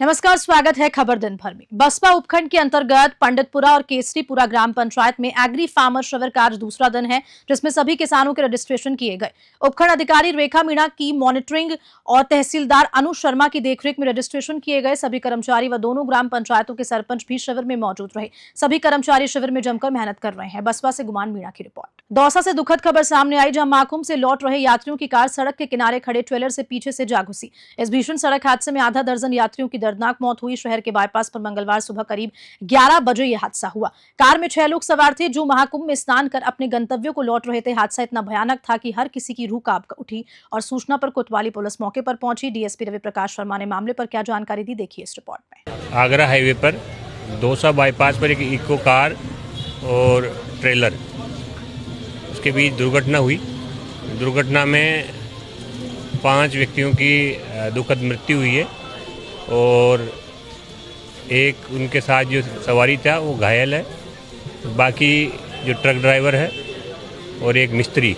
नमस्कार, स्वागत है खबर दिन भर में। बसपा उपखंड के अंतर्गत पंडितपुरा और केसरीपुरा ग्राम पंचायत में एग्री फार्मर शिविर का आज दूसरा दिन है, जिसमें सभी किसानों के रजिस्ट्रेशन किए गए। उपखंड अधिकारी रेखा मीणा की मॉनिटरिंग और तहसीलदार अनु शर्मा की देखरेख में रजिस्ट्रेशन किए गए। सभी कर्मचारी व दोनों ग्राम पंचायतों के सरपंच भी शिविर में मौजूद रहे। सभी कर्मचारी शिविर में जमकर मेहनत कर रहे हैं। बसपा से गुमान मीणा की रिपोर्ट। दौसा से दुखद खबर सामने आई, जहां माखुम से लौट रहे यात्रियों की कार सड़क के किनारे खड़े ट्रेलर से पीछे से जा घुसी। इस भीषण सड़क हादसे में आधा दर्जन यात्रियों की दर्दनाक मौत हुई। शहर के बाईपास पर मंगलवार सुबह करीब 11 बजे यह हादसा हुआ। कार में 6 लोग सवार थे, जो महाकुंभ में स्नान कर अपने गंतव्यों को लौट रहे थे। हादसा इतना भयानक था कि हर किसी की रूह कांप उठी और सूचना पर कोतवाली पुलिस मौके पर पहुंची। डीएसपी रवि प्रकाश शर्मा ने मामले पर क्या जानकारी दी, देखिए इस रिपोर्ट में। आगरा हाईवे पर दौसा बाईपास पर एक इको कार और ट्रेलर, उसके बीच दुर्घटना हुई। दुर्घटना में 5 व्यक्तियों की दुखद मृत्यु हुई है और एक उनके साथ जो सवारी था वो घायल है। बाकी जो ट्रक ड्राइवर है और एक मिस्त्री,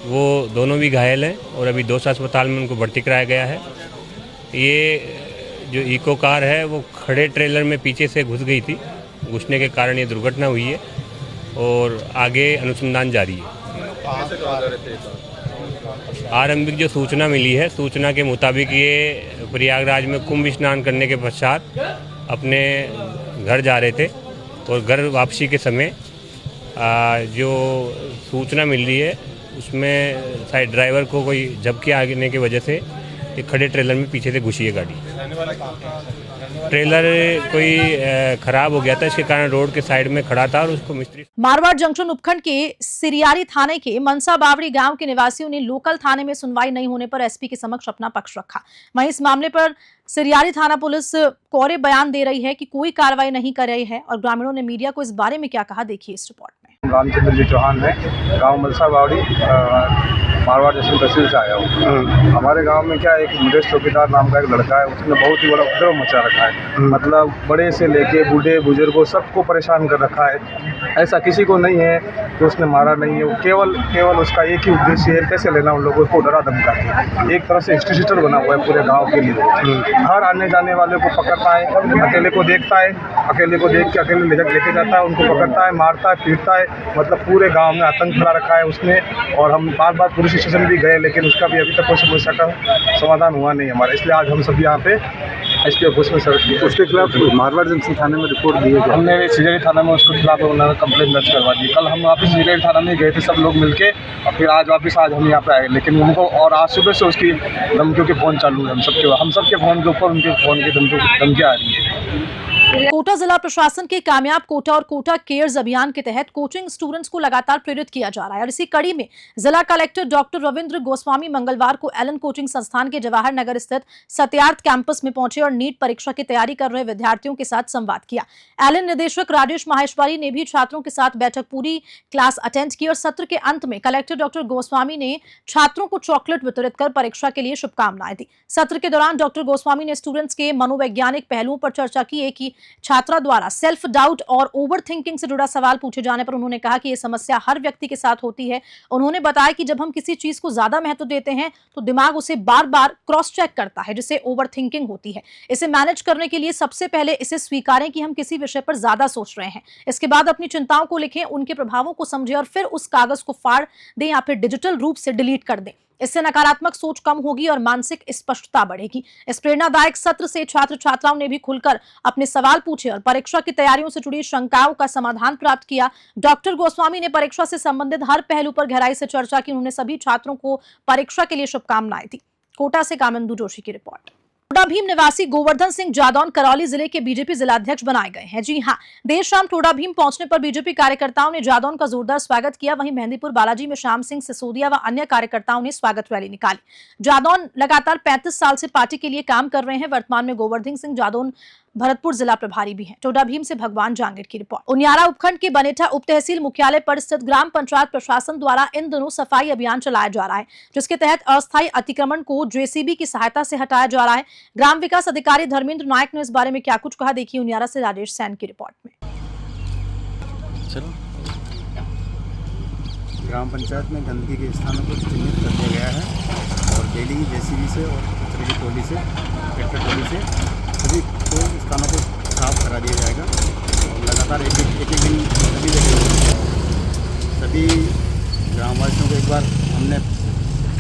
वो दोनों भी घायल हैं और अभी दौसा अस्पताल में उनको भर्ती कराया गया है। ये जो इको कार है वो खड़े ट्रेलर में पीछे से घुस गई थी। घुसने के कारण ये दुर्घटना हुई है और आगे अनुसंधान जारी है। आरंभिक जो सूचना मिली है, सूचना के मुताबिक ये प्रयागराज में कुंभ स्नान करने के पश्चात अपने घर जा रहे थे और घर वापसी के समय जो सूचना मिल रही है उसमें शायद ड्राइवर को कोई झपकी आने की वजह से एक खड़े ट्रेलर में पीछे से घुसी है गाड़ी। ट्रेलर कोई खराब हो गया था, इसके कारण रोड के साइड में खड़ा था और उसको मिस्त्री। मारवाड़ जंक्शन उपखंड के सिरियारी थाने के मनसा बावड़ी गांव के निवासियों ने लोकल थाने में सुनवाई नहीं होने पर एसपी के समक्ष अपना पक्ष रखा। वहीं इस मामले पर सिरियारी थाना पुलिस कोरे बयान दे रही है कि कोई कार्रवाई नहीं कर रही है और ग्रामीणों ने मीडिया को इस बारे में क्या कहा, देखिए इस रिपोर्ट में। रामचंद्र जी चौहान है, गाँव मनसा बावड़ी, मारवाड़ जैसे तहसील से आया हूँ। हमारे गांव में क्या एक मुकेश चौकीदार नाम का एक लड़का है, उसने बहुत ही बड़ा उपद्रव मचा रखा है। मतलब बड़े से लेके बूढ़े बुजुर्गों सबको परेशान कर रखा है। ऐसा किसी को नहीं है कि उसने मारा नहीं है। वो केवल उसका एक ही उद्देश्य है, कैसे लेना उन लोगों को डरा धमका के। एक तरह से इंस्टीट्यूटर बना हुआ है पूरे गाँव के लिए। हर आने जाने वाले को पकड़ता है, अकेले को देखता है, अकेले को देख के अकेले लेके जाता है, उनको पकड़ता है, मारता है, पीटता है। मतलब पूरे गाँव में आतंक फैला रखा है उसने। और हम बार बार पुलिस स्टेशन भी गए, लेकिन उसका भी अभी तक कोई समस्या का समाधान हुआ नहीं हमारा। इसलिए आज हम सब यहाँ पे एसपी ऑफिस में सर उसके खिलाफ मारवाड़ जंक्शन थाने में रिपोर्ट दी है। हमने सिरियारी थाना में उसके खिलाफ उन्होंने कंप्लेंट दर्ज करवा दी। कल हम वापस सिरियारी थाना में गए थे सब लोग मिलके, और फिर आज हम यहाँ पे आए। लेकिन उनको और आज सुबह से उसकी धमकियों के फ़ोन चालू है। हम सबके फ़ोन के ऊपर उनके फ़ोन की धमकियाँ आ रही है। कोटा जिला प्रशासन के कामयाब कोटा और कोटा केयर्स अभियान के तहत कोचिंग स्टूडेंट्स को लगातार प्रेरित किया जा रहा है और इसी कड़ी में जिला कलेक्टर डॉक्टर रविंद्र गोस्वामी मंगलवार को एलन कोचिंग संस्थान के जवाहर नगर स्थित सत्यार्थ कैंपस में पहुंचे और नीट परीक्षा की तैयारी कर रहे विद्यार्थियों के साथ संवाद किया। एलन निदेशक राजेश माहेश्वरी ने भी छात्रों के साथ बैठक पूरी क्लास अटेंड की और सत्र के अंत में कलेक्टर डॉक्टर गोस्वामी ने छात्रों को चॉकलेट वितरित कर परीक्षा के लिए शुभकामनाएं दी। सत्र के दौरान डॉक्टर गोस्वामी ने स्टूडेंट्स के मनोवैज्ञानिक पहलुओं पर चर्चा की। एक ही छात्रा द्वारा सेल्फ डाउट और ओवर थिंकिंग से जुड़ा सवाल पूछे जाने पर उन्होंने कहा कि यह समस्या हर व्यक्ति के साथ होती है। उन्होंने बताया कि जब हम किसी चीज को ज्यादा महत्व देते हैं तो दिमाग उसे बार बार क्रॉस चेक करता है, जिसे ओवर थिंकिंग होती है। इसे मैनेज करने के लिए सबसे पहले इसे स्वीकारें कि हम किसी विषय पर ज्यादा सोच रहे हैं। इसके बाद अपनी चिंताओं को लिखें, उनके प्रभावों को समझें और फिर उस कागज को फाड़ दें या फिर डिजिटल रूप से डिलीट कर दें। इससे नकारात्मक सोच कम होगी और मानसिक स्पष्टता बढ़ेगी। इस प्रेरणादायक सत्र से छात्र छात्राओं ने भी खुलकर अपने सवाल पूछे और परीक्षा की तैयारियों से जुड़ी शंकाओं का समाधान प्राप्त किया। डॉक्टर गोस्वामी ने परीक्षा से संबंधित हर पहलू पर गहराई से चर्चा की। उन्होंने सभी छात्रों को परीक्षा के लिए शुभकामनाएं दी। कोटा से कामंदू जोशी की रिपोर्ट। टोडा भीम निवासी गोवर्धन सिंह जादौन करौली जिले के बीजेपी जिलाध्यक्ष बनाए गए हैं। जी हां, देर शाम टोडा भीम पहुंचने पर बीजेपी कार्यकर्ताओं ने जादौन का जोरदार स्वागत किया। वहीं मेहंदीपुर बालाजी में श्याम सिंह सिसोदिया व अन्य कार्यकर्ताओं ने स्वागत रैली निकाली। जादौन लगातार 35 साल से पार्टी के लिए काम कर रहे हैं। वर्तमान में गोवर्धन सिंह जादौन भरतपुर जिला प्रभारी भी हैं। टोडा भीम से भगवान जांगिर की रिपोर्ट। उनियारा उपखंड के बनेठा उप तहसील मुख्यालय पर स्थित ग्राम पंचायत प्रशासन द्वारा इन दिनों सफाई अभियान चलाया जा रहा है, जिसके तहत अस्थायी अतिक्रमण को जेसीबी की सहायता से हटाया जा रहा है। ग्राम विकास अधिकारी धर्मेंद्र नायक ने इस बारे में क्या कुछ कहा, देखिए उनियारा से राजेश सैन की रिपोर्ट में। चलो। ग्राम पंचायत में गंदगी के स्थानों को चिन्हित कर दिया गया है और डेली जेसीबी से और कचरे की ट्रॉली से, ट्रैक्टर ट्रॉली से सभी को स्थानों को साफ करा दिया जाएगा। और लगातार एक एक दिन सभी जगह सभी ग्रामवासियों को एक बार हमने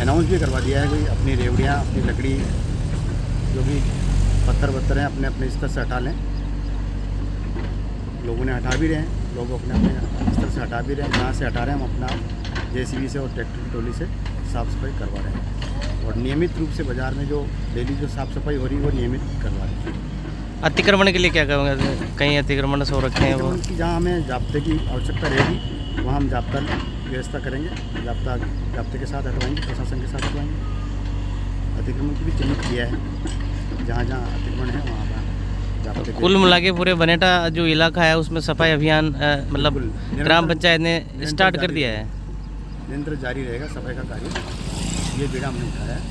अनाउंस भी करवा दिया है कि अपनी रेवड़ियाँ, अपनी लकड़ी जो भी पत्थर वत्थर हैं अपने अपने स्तर से हटा लें। लोगों ने हटा भी रहे हैं, लोग अपने अपने स्तर से हटा भी रहे हैं। जहाँ से हटा रहे हैं हम अपना जेसीबी से और ट्रैक्टर की ट्रॉली से साफ़ सफाई करवा रहे हैं। और नियमित रूप से बाज़ार में जो डेली जो साफ़ सफाई हो रही है वो नियमित करवा रहे हैं। अतिक्रमण के लिए क्या करोगे? कहीं अतिक्रमण हो रखे हैं वो? अतिक्रमण की जहाँ हमें जाब्ते की आवश्यकता रहेगी वहाँ हम जाब्ता व्यवस्था करेंगे, जाब्ते के साथ हटवाएंगे, प्रशासन के साथ हटवाएंगे। अतिक्रमण की भी चिन्हित किया है, जहाँ जहाँ अतिक्रमण है वहाँ पर जाब्ते। कुल मिला के पूरे बनेटा जो इलाका है उसमें सफाई अभियान मतलब ग्राम पंचायत ने स्टार्ट कर दिया है। निरंतर जारी रहेगा सफाई का कार्य। ये बीड़ा हमने उठाया है,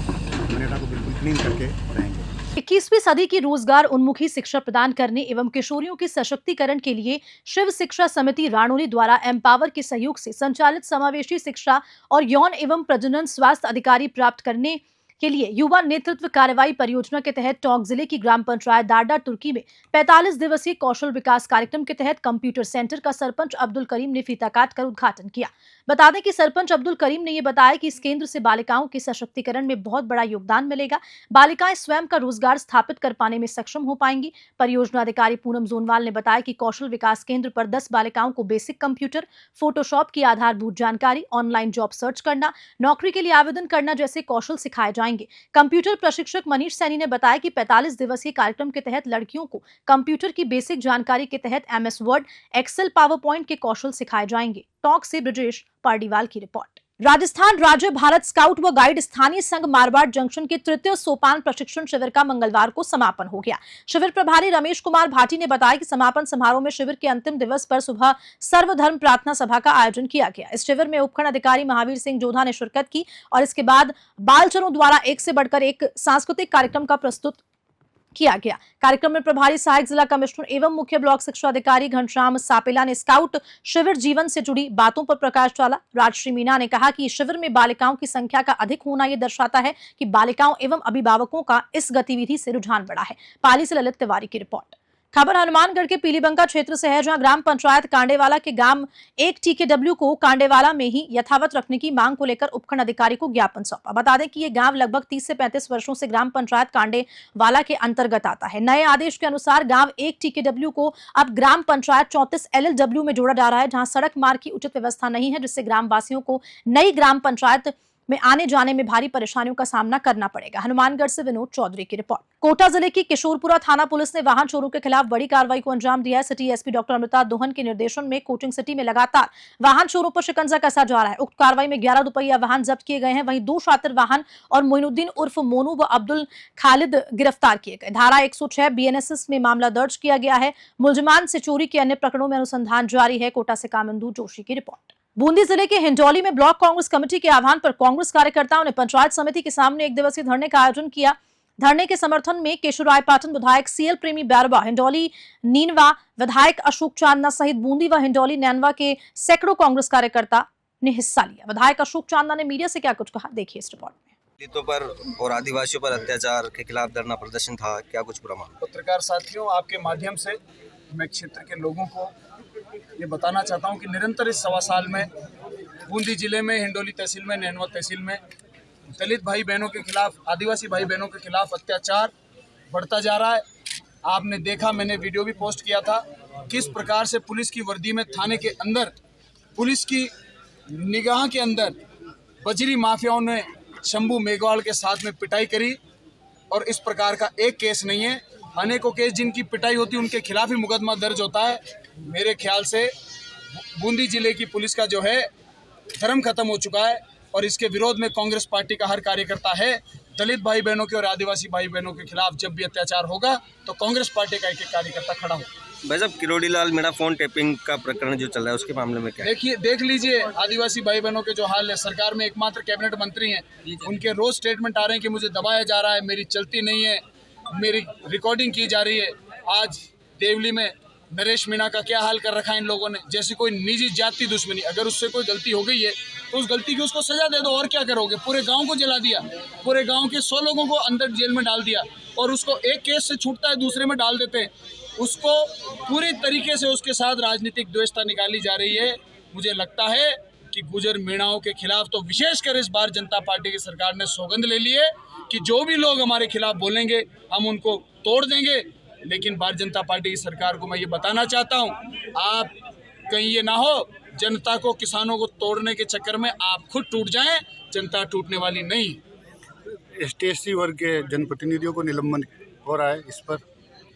बनेटा को बिल्कुल क्लीन करके रहेंगे। 21वीं सदी की रोजगार उन्मुखी शिक्षा प्रदान करने एवं किशोरियों के सशक्तिकरण के लिए शिव शिक्षा समिति राणोली द्वारा एम्पावर के सहयोग से संचालित समावेशी शिक्षा और यौन एवं प्रजनन स्वास्थ्य अधिकारी प्राप्त करने के लिए युवा नेतृत्व कार्रवाई परियोजना के तहत टोंक जिले की ग्राम पंचायत दारडा तुर्की में 45 दिवसीय कौशल विकास कार्यक्रम के तहत कंप्यूटर सेंटर का सरपंच अब्दुल करीम ने फीता काट कर उद्घाटन किया। बता दें कि सरपंच अब्दुल करीम ने यह बताया कि इस केंद्र से बालिकाओं के सशक्तिकरण में बहुत बड़ा योगदान मिलेगा। बालिकाएं स्वयं का रोजगार स्थापित कर पाने में सक्षम हो पाएंगी। परियोजना अधिकारी पूनम जोनवाल ने बताया कि कौशल विकास केंद्र पर 10 बालिकाओं को बेसिक कंप्यूटर, फोटोशॉप की आधारभूत जानकारी, ऑनलाइन जॉब सर्च करना, नौकरी के लिए आवेदन करना जैसे कौशल सिखाए जाएंगे। कंप्यूटर प्रशिक्षक मनीष सैनी ने बताया कि 45 दिवसीय कार्यक्रम के तहत लड़कियों को कंप्यूटर की बेसिक जानकारी के तहत MS Word, Excel, PowerPoint के कौशल सिखाए जाएंगे। टॉक से ब्रजेश पारडीवाल की रिपोर्ट। राजस्थान राज्य भारत स्काउट व गाइड स्थानीय संघ मारवाड़ जंक्शन के तृतीय सोपान प्रशिक्षण शिविर का मंगलवार को समापन हो गया। शिविर प्रभारी रमेश कुमार भाटी ने बताया कि समापन समारोह में शिविर के अंतिम दिवस पर सुबह सर्वधर्म प्रार्थना सभा का आयोजन किया गया। इस शिविर में उपखंड अधिकारी महावीर सिंह जोधा ने शिरकत की और इसके बाद बालचरों द्वारा एक से बढ़कर एक सांस्कृतिक कार्यक्रम का प्रस्तुत किया गया। कार्यक्रम में प्रभारी सहायक जिला कमिश्नर एवं मुख्य ब्लॉक शिक्षा अधिकारी घनश्याम सापेला ने स्काउट शिविर जीवन से जुड़ी बातों पर प्रकाश डाला। राजश्री मीना ने कहा कि शिविर में बालिकाओं की संख्या का अधिक होना यह दर्शाता है कि बालिकाओं एवं अभिभावकों का इस गतिविधि से रुझान बढ़ा है। पाली से ललित तिवारी की रिपोर्ट। खबर हनुमानगढ़ के पीलीबंका क्षेत्र से है, जहां ग्राम पंचायत कांडेवाला के गांव 1 TKW को कांडेवाला में ही यथावत रखने की मांग को लेकर उपखंड अधिकारी को ज्ञापन सौंपा। बता दें कि ये गांव लगभग 30 से 35 वर्षों से ग्राम पंचायत कांडेवाला के अंतर्गत आता है। नए आदेश के अनुसार गांव 1 TKW को अब ग्राम पंचायत 34 LLW में जोड़ा जा रहा है, जहां सड़क मार्ग की उचित व्यवस्था नहीं है, जिससे ग्राम वासियों को नई ग्राम पंचायत में आने जाने में भारी परेशानियों का सामना करना पड़ेगा। हनुमानगढ़ से विनोद चौधरी की रिपोर्ट। कोटा जिले की किशोरपुरा थाना पुलिस ने वाहन चोरों के खिलाफ बड़ी कार्रवाई को अंजाम दिया है। सिटी SP डॉक्टर अमृता दोहन के निर्देशन में कोचिंग सिटी में लगातार वाहन चोरों पर शिकंजा कसा जा रहा है। उक्त कार्रवाई में 11 दुपहिया वाहन जब्त किए गए हैं। वहीं 2 शातिर वाहन और मोइनुद्दीन उर्फ मोनू व अब्दुल खालिद गिरफ्तार किए गए। धारा 106 BNSS में मामला दर्ज किया गया है। मुलजमान से चोरी के अन्य प्रकरणों में अनुसंधान जारी है। कोटा से कामिंदू जोशी की रिपोर्ट। बूंदी जिले के हिंडौली में ब्लॉक कांग्रेस कमेटी के आह्वान पर कांग्रेस कार्यकर्ताओं ने पंचायत समिति के सामने 1 दिवसीय धरने का आयोजन किया। धरने के समर्थन में केशवराय पाटन विधायक CL प्रेमी बैरवा, हिंडौली नीनवा विधायक अशोक चांदना सहित बूंदी व हिंडौली नैनवा के सैकड़ों कांग्रेस कार्यकर्ता ने हिस्सा लिया। विधायक अशोक चांदना ने मीडिया से क्या कुछ कहा, देखिए इस रिपोर्ट में। दलितों पर और आदिवासियों पर अत्याचार के खिलाफ धरना प्रदर्शन था, क्या कुछ प्रमाण? पत्रकार साथियों, आपके माध्यम से मैं क्षेत्र के लोगों को ये बताना चाहता हूँ कि निरंतर इस 1.25 साल में बूंदी जिले में, हिंडौली तहसील में, नैनवा तहसील में दलित भाई बहनों के खिलाफ, आदिवासी भाई बहनों के खिलाफ अत्याचार बढ़ता जा रहा है। आपने देखा, मैंने वीडियो भी पोस्ट किया था, किस प्रकार से पुलिस की वर्दी में थाने के अंदर, पुलिस की निगाह के अंदर बजरी माफियाओं ने शंभू मेघवाल के साथ में पिटाई करी। और इस प्रकार का एक केस नहीं है, अनेकों केस जिनकी पिटाई होती है उनके खिलाफ ही मुकदमा दर्ज होता है। मेरे ख्याल से बूंदी जिले की पुलिस का जो है धर्म खत्म हो चुका है और इसके विरोध में कांग्रेस पार्टी का हर कार्यकर्ता है। दलित भाई बहनों के और आदिवासी भाई बहनों के खिलाफ जब भी अत्याचार होगा तो कांग्रेस पार्टी का एक कार्यकर्ता खड़ा हो। भाई साहब, किरोड़ी लाल मीणा फोन टैपिंग का प्रकरण जो चल रहा है उसके मामले में क्या है? देख लीजिए आदिवासी भाई बहनों के जो हाल है। सरकार में एकमात्र कैबिनेट मंत्री हैं, उनके रोज स्टेटमेंट आ रहे हैं कि मुझे दबाया जा रहा है, मेरी चलती नहीं है, मेरी रिकॉर्डिंग की जा रही है। आज देवली में नरेश मीणा का क्या हाल कर रखा है इन लोगों ने, जैसी कोई निजी जाति दुश्मनी। अगर उससे कोई गलती हो गई है तो उस गलती की उसको सजा दे दो, और क्या करोगे। पूरे गांव को जला दिया, पूरे गांव के 100 लोगों को अंदर जेल में डाल दिया, और उसको एक केस से छूटता है दूसरे में डाल देते हैं। उसको पूरी तरीके से उसके साथ राजनीतिक द्वेषता निकाली जा रही है। मुझे लगता है कि गुजर मीणाओं के खिलाफ तो विशेषकर इस बार जनता पार्टी की सरकार ने सौगंध ले ली है कि जो भी लोग हमारे खिलाफ बोलेंगे हम उनको तोड़ देंगे। लेकिन भारतीय जनता पार्टी की सरकार को मैं ये बताना चाहता हूँ, आप कहीं ये ना हो जनता को, किसानों को तोड़ने के चक्कर में आप खुद टूट जाएं। जनता टूटने वाली नहीं। ST/SC वर्ग के जनप्रतिनिधियों को निलंबन हो रहा है, इस पर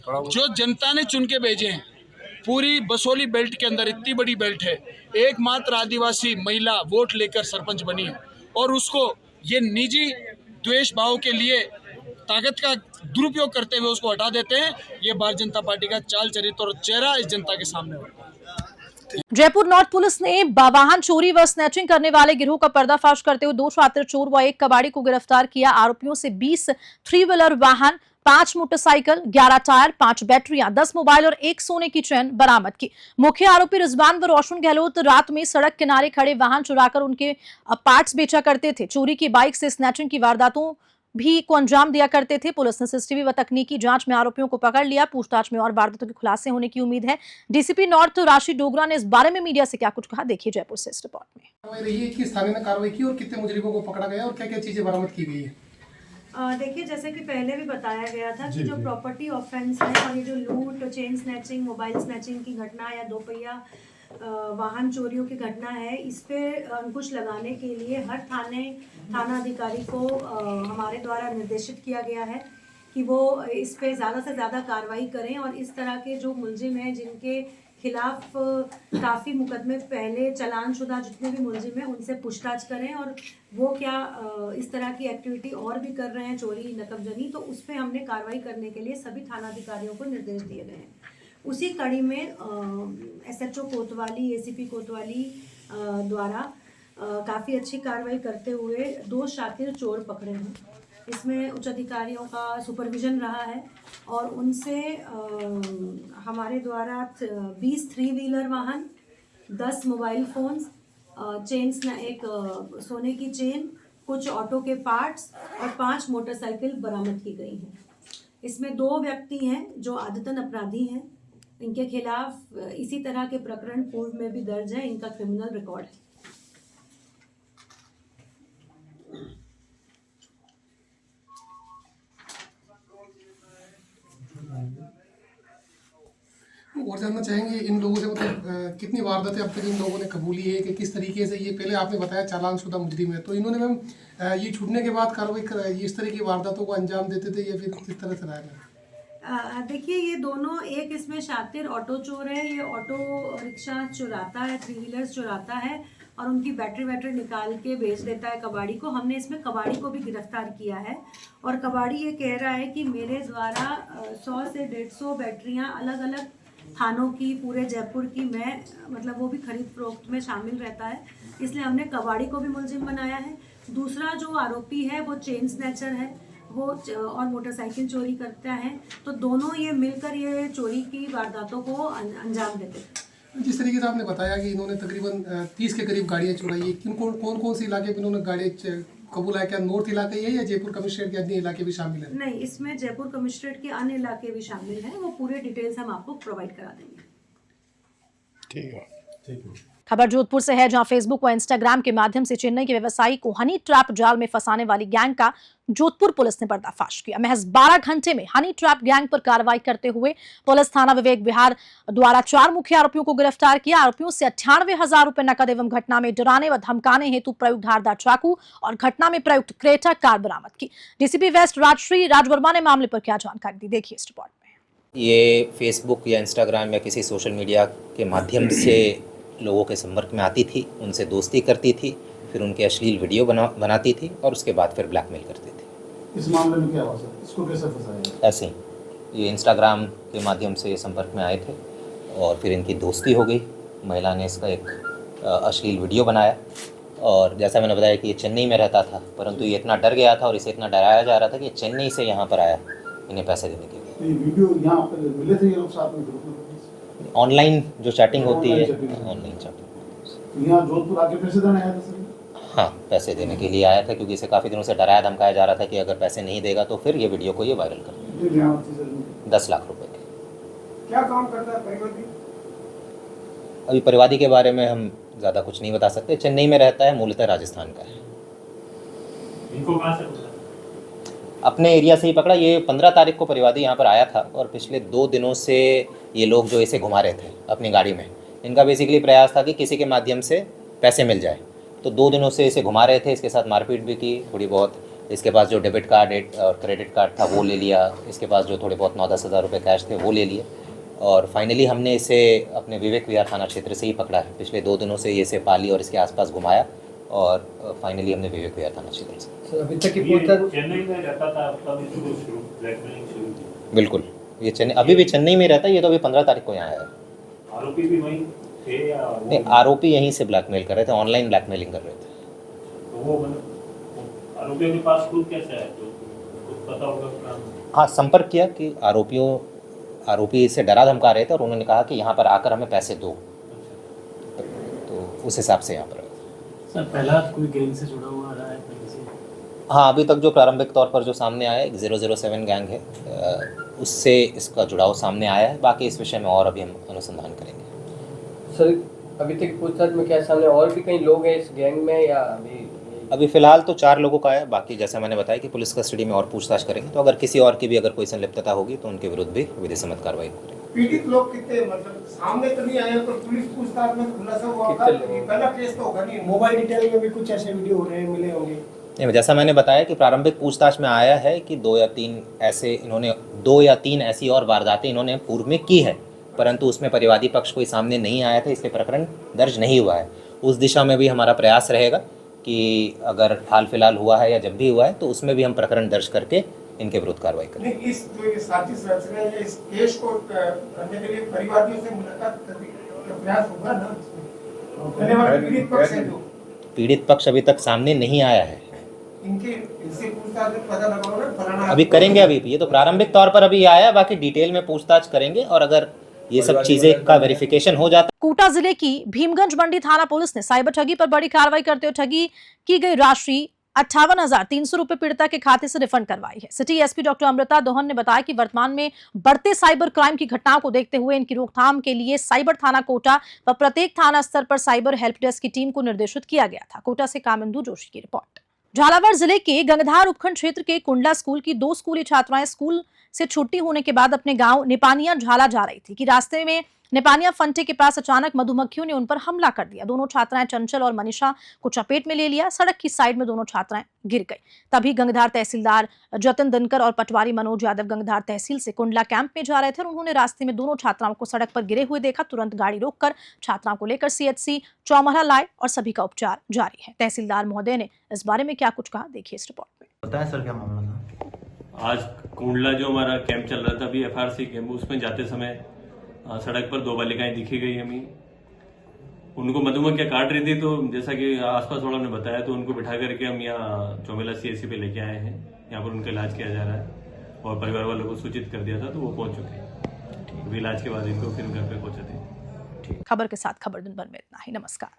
थोड़ा जो जनता ने चुन के भेजे हैं, पूरी बसोली बेल्ट के अंदर इतनी बड़ी बेल्ट है, एकमात्र आदिवासी महिला वोट लेकर सरपंच बनी है, और उसको ये निजी द्वेष भाव के लिए ताकत का दुरुपयोग करते हुए उसको हटा देते हैं। ये भारतीय जनता पार्टी का चाल चरित्र और चेहरा इस जनता के सामने होगा। जयपुर नॉर्थ पुलिस ने वाहन चोरी व स्नैचिंग करने वाले गिरोह का पर्दाफाश करते हुए 2 शातिर चोर व 1 कबाड़ी को गिरफ्तार किया। आरोपियों से 20 3 व्हीलर वाहन, 5 मोटरसाइकिल, 11 टायर, 5 बैटरियां, 10 मोबाइल और 1 सोने की चेन बरामद की। मुख्य आरोपी रिजवान व रोशन गहलोत रात में सड़क किनारे खड़े वाहन चुराकर उनके पार्ट्स बेचा करते थे। चोरी की बाइक से स्नैचिंग की वारदातों भी को अंजाम दिया करते थे। पुलिस ने सीसीटीवी व तकनीकी जांच में आरोपियों को पकड़ लिया। पूछताछ में और वारदातों के खुलासे होने की उम्मीद है। डीसीपी नॉर्थ राशि डोगरा ने इस बारे में मीडिया से क्या कुछ कहा, देखिए जयपुर से इस रिपोर्ट में। कार्रवाई रही है, किस थाने में कार्रवाई की और कितने मुजरिमों को पकड़ा गया और क्या क्या चीजें बरामद की गई है? देखिए, जैसे कि पहले भी बताया गया था कि जो प्रॉपर्टी ऑफेंस है और ये जो लूट, चेन स्नैचिंग, मोबाइल स्नैचिंग की घटना या दोपहिया वाहन चोरियों की घटना है, इस पे अंकुश लगाने के लिए हर थाना अधिकारी को हमारे द्वारा निर्देशित किया गया है कि वो इस पे ज़्यादा से ज़्यादा कार्रवाई करें और इस तरह के जो मुलजिम हैं जिनके खिलाफ काफ़ी मुकदमे पहले चालानशुदा जितने भी मुलजिम हैं उनसे पूछताछ करें और वो क्या इस तरह की एक्टिविटी और भी कर रहे हैं, चोरी नकबजनी, तो उस पर हमने कार्रवाई करने के लिए सभी थानाधिकारियों को निर्देश दिए गए हैं। उसी कड़ी में SHO कोतवाली, ACP कोतवाली द्वारा काफ़ी अच्छी कार्रवाई करते हुए 2 शातिर चोर पकड़े हैं। इसमें उच्च अधिकारियों का सुपरविजन रहा है और उनसे हमारे द्वारा 20 3 व्हीलर वाहन, 10 मोबाइल फ़ोन्स, एक सोने की चेन, कुछ ऑटो के पार्ट्स और 5 मोटरसाइकिल बरामद की गई हैं। इसमें 2 व्यक्ति हैं जो आदतन अपराधी हैं। इनके खिलाफ इसी तरह के प्रकरण पूर्व में भी दर्ज है, इनका क्रिमिनल रिकॉर्ड है। और जानना चाहेंगे इन लोगों से, मतलब कितनी वारदातें अब तक इन लोगों ने कबूली है कि किस तरीके से, ये पहले आपने बताया चालानशुदा मुजरिम है, तो इन्होंने मैम ये छूटने के बाद कार्रवाई इस तरह की वारदातों को अंजाम देते थे या फिर किस तरह से रहा है? देखिए, ये दोनों, एक इसमें शातिर ऑटो चोर है, ये ऑटो रिक्शा चुराता है, 3 व्हीलर्स चुराता है और उनकी बैटरी निकाल के बेच देता है कबाड़ी को। हमने इसमें कबाड़ी को भी गिरफ्तार किया है और कबाड़ी ये कह रहा है कि मेरे द्वारा 100 से 150 बैटरियां अलग अलग थानों की, पूरे जयपुर की, मैं मतलब वो भी खरीद फरोख्त में शामिल रहता है, इसलिए हमने कबाड़ी को भी मुलजिम बनाया है। दूसरा जो आरोपी है वो चेन स्नैचर है, वो और मोटरसाइकिल चोरी करता है, तो दोनों ये मिलकर ये चोरी की वारदातों को अंजाम देते थे। जिस तरीके से आपने बताया कि इन्होंने तकरीबन 30 के करीब गाड़ियाँ चुराई है, कौन से इलाके में इन्होंने गाड़ियाँ कबूला है? क्या नॉर्थ इलाके है या जयपुर कमिश्नरेट के अन्य इलाके भी शामिल है? नहीं, इसमें जयपुर कमिश्नरेट के अन्य इलाके भी शामिल हैं, वो पूरे डिटेल्स हम आपको प्रोवाइड करा देंगे। ठीक है। खबर जोधपुर से है, जहां फेसबुक व इंस्टाग्राम के माध्यम से चेन्नई के व्यवसायी को हनी ट्रैप जाल में फंसाने वाली गैंग का जोधपुर पुलिस ने पर्दाफाश किया। महज 12 घंटे में हनी ट्रैप गैंग पर कार्रवाई करते हुए पुलिस थाना विवेक विहार द्वारा 4 मुख्य आरोपियों को गिरफ्तार किया। आरोपियों से 98,000 रुपए नकद एवं घटना में डराने व धमकाने हेतु प्रयुक्त धारदार चाकू और घटना में प्रयुक्त क्रेटा कार बरामद की। डीसीपी वेस्ट राजश्री राजवर्मा ने मामले पर क्या जानकारी दी, देखिए इस रिपोर्ट में। ये फेसबुक या इंस्टाग्राम या किसी सोशल मीडिया के माध्यम से लोगों के संपर्क में आती थी, उनसे दोस्ती करती थी, फिर उनके अश्लील वीडियो बनाती थी और उसके बाद फिर ब्लैकमेल करती थी। इस मामले में क्या हुआ सर? इसको कैसे फंसाया? ऐसे ही ये इंस्टाग्राम के माध्यम से संपर्क में आए थे और फिर इनकी दोस्ती हो गई। महिला ने इसका एक अश्लील वीडियो बनाया और जैसा मैंने बताया कि ये चेन्नई में रहता था, परंतु ये इतना डर गया था और इसे इतना डराया जा रहा था कि चेन्नई से यहाँ पर आया इन्हें पैसे देने के लिए। तो ये वीडियो यहाँ पर मिले थे ये लोग साथ में ग्रुप में? ऑनलाइन जो चैटिंग होती है, ऑनलाइन चैटिंग। यहाँ जोधपुर आके पैसे देने आया था सर? हाँ, पैसे देने के लिए आया था, क्योंकि इसे काफ़ी दिनों से डराया धमकाया जा रहा था कि अगर पैसे नहीं देगा तो फिर ये वीडियो को ये वायरल कर 10 लाख रुपए के। क्या काम करता है परिवादी? अभी परिवादी के बारे में हम ज़्यादा कुछ नहीं बता सकते। चेन्नई में रहता है, मूलतः राजस्थान का है। इनको कहाँ से पकड़ा? अपने एरिया से ही पकड़ा। ये 15 तारीख को परिवादी यहाँ पर आया था और पिछले 2 दिनों से ये लोग जो इसे घुमा रहे थे अपनी गाड़ी में, इनका बेसिकली प्रयास था कि किसी के माध्यम से पैसे मिल जाए। तो 2 दिनों से इसे घुमा रहे थे, इसके साथ मारपीट भी की थोड़ी बहुत। इसके पास जो डेबिट कार्ड और क्रेडिट कार्ड था वो ले लिया, इसके पास जो थोड़े बहुत 9-10 हज़ार रुपये कैश थे वो ले लिए, और फाइनली हमने इसे अपने विवेक विहार थाना क्षेत्र से ही पकड़ा है। पिछले 2 दिनों से ये इसे पाली और इसके आसपास घुमाया, और फाइनली हमने विवेक विहार थाना क्षेत्र से। अभी तक चेन्नई में रहता था, तब इसको ब्लैकमेलिंग शुरू की? बिल्कुल, ये चेन्नई, अभी भी चेन्नई में रहता है। ये तो अभी 15 तारीख को यहाँ आया है। आरोपी भी वहीं थे या नहीं, आरोपी यहीं से ब्लैकमेल कर रहे थे, ऑनलाइन ब्लैकमेलिंग कर रहे थे। तो वो आरोपियों के पास खुद कैसे है, तो कुछ पता होगा? हाँ, संपर्क किया कि आरोपी से डरा धमका रहे थे और उन्होंने कहा कि यहाँ पर आकर हमें पैसे दो, तो उस हिसाब से यहाँ पर। सर, पहला कोई गैंग से जुड़ा हुआ रहा है पहले से? हाँ, अभी तक जो प्रारंभिक तौर पर जो सामने आया है 007 गैंग है, उससे इसका जुड़ाव सामने आया है। बाकी इस विषय में और अभी हम अनुसंधान करेंगे। सर, अभी तक पूछताछ में क्या सामने और भी कई लोग हैं इस गैंग में, या अभी फिलहाल तो 4 लोगों का है। बाकी जैसा मैंने बताया कि पुलिस कस्टडी में और पूछताछ करेंगे, तो अगर किसी और की भी अगर कोई संलिप्तता होगी तो उनके विरुद्ध भी विधि सम्मत कार्रवाई करेंगे। पीड़ित लोग कितने, मतलब सामने तो नहीं आए, पर पुलिस पूछताछ में खुलासा हुआ होगा, पहला केस तो होगा नहीं। मोबाइल डिटेल में भी कुछ ऐसे वीडियो हो रहे हैं, मिले होंगे? नहीं, जैसा मैंने बताया कि प्रारंभिक पूछताछ में आया है कि 2 या 3 ऐसी और वारदातें इन्होंने पूर्व में की है, परंतु उसमें परिवादी पक्ष कोई सामने नहीं आया था, इसलिए प्रकरण दर्ज नहीं हुआ है। उस दिशा में भी हमारा प्रयास रहेगा कि अगर हाल फिलहाल हुआ है या जब भी हुआ है तो उसमें भी हम प्रकरण दर्ज करके इनके विरुद्ध कार्रवाई करें। इस जो साजिश रच रहे हैं, इस केस को करने के लिए परिवादियों से मुलाकात करने का प्रयास होगा ना? पीड़ित पक्ष है, जो पीड़ित पक्ष अभी तक सामने नहीं आया है, इनसे पूछताछ में पता लगा ना फलाना अभी करेंगे। अभी ये तो प्रारंभिक तौर पर अभी आया है, बाकी डिटेल में पूछताछ करेंगे, और अगर ये सब चीजें का वेरिफिकेशन हो जाता। कोटा जिले की भीमगंज मंडी थाना पुलिस ने साइबर ठगी पर बड़ी कार्रवाई करते हुए ठगी की गई राशि 58,300 रुपए पीड़िता के खाते से रिफंड करवाई है। सिटी एसपी डॉक्टर अमृता दोहन ने बताया कि वर्तमान में बढ़ते साइबर क्राइम की घटनाओं को देखते हुए इनकी रोकथाम के लिए साइबर थाना कोटा व प्रत्येक थाना स्तर पर साइबर हेल्प डेस्क की टीम को निर्देशित किया गया था। कोटा से कामिंदु जोशी की रिपोर्ट। झालावाड़ जिले के गंगधार उपखंड क्षेत्र के कुंडला स्कूल की 2 स्कूली छात्राएं स्कूल से छुट्टी होने के बाद अपने गांव निपानिया झाला जा रही थी कि रास्ते में निपानिया फंटे के पास अचानक मधुमक्खियों ने उन पर हमला कर दिया। दोनों छात्राएं चंचल और मनीषा को चपेट में ले लिया। सड़क की साइड में दोनों छात्राएं गिर गई। तभी गंगधार तहसीलदार जतिन दिनकर और पटवारी मनोज यादव गंगधार तहसील से कुंडला कैंप में जा रहे थे और उन्होंने रास्ते में दोनों छात्राओं को सड़क पर गिरे हुए देखा। तुरंत गाड़ी रोककर छात्राओं को लेकर CHC चौमहला लाए और सभी का उपचार जारी है। तहसीलदार महोदय ने इस बारे में क्या कुछ कहा, देखिए इस रिपोर्ट में। बताएं सर, क्या मामला था? आज कुंडला जो हमारा कैंप चल रहा था, अभी FRC कैंप, उसमें जाते समय सड़क पर 2 बालिकाएं दिखी गई हमें। उनको मधुमक्खियां काट रही थी, तो जैसा कि आसपास वालों ने बताया, तो उनको बिठा करके हम यहाँ चौमेला CHC पे लेके आए हैं। यहाँ पर उनका इलाज किया जा रहा है और परिवार वालों को सूचित कर दिया था, तो वो पहुंच चुके हैं। इलाज के बाद इनको फिर घर पे पहुंचा दिया। खबर के साथ खबर दिन भर में इतना ही। नमस्कार।